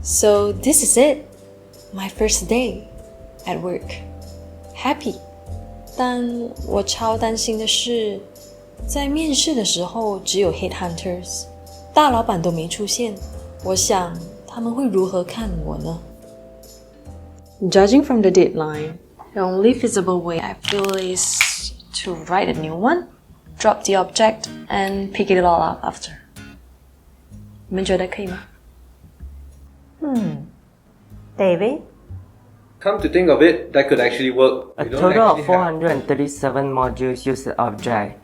So this is it, my first day at work. Happy. 但我超担心的是，在面试的时候只有 headhunters， 大老板都没出现，我想他们会如何看我呢？ Judging from the deadline, the only feasible way I feel is to write a new one, drop the object, and pick it all up after. 你们觉得可以吗？David? Come to think of it, that could actually work. A total of 437 modules use the object.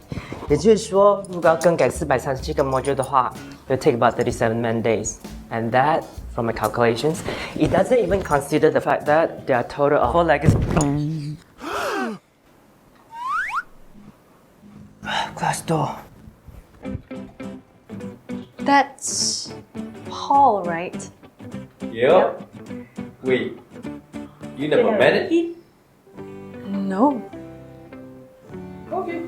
也就是说，如果要更改437个 module 的话 it will take about 37 man days. And that, from my calculations, it doesn't even consider the fact that there are a total of 4 legacy. Glass door. That's Paul, right? Yep. Wait, you never met it? No. Okay.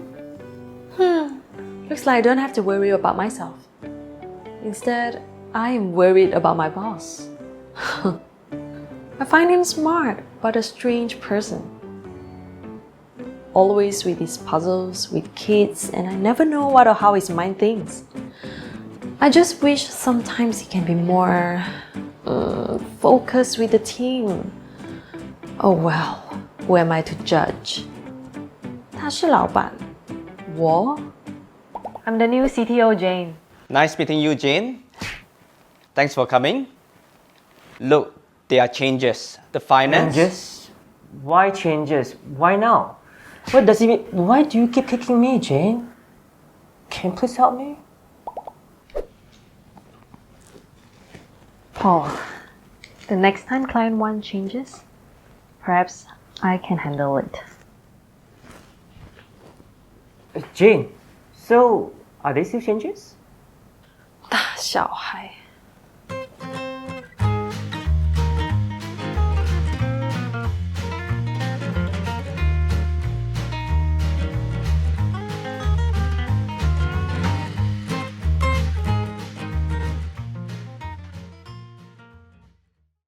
Looks like I don't have to worry about myself. Instead, I am worried about my boss. I find him smart, but a strange person. Always with his puzzles, with kids, and I never know what or how his mind thinks. I just wish sometimes he can be more focused with the team. Oh well, who am I to judge? 他是老板，我 I'm the new CTO, Jane. Nice meeting you, Jane. Thanks for coming. Look, there are changes. The finance... Changes? Why changes? Why now? What does it mean? Why do you keep kicking me, Jane? Can you please help me? Paul, the next time client 1 changes, perhaps I can handle it. Jane, so are they still changes? 大小孩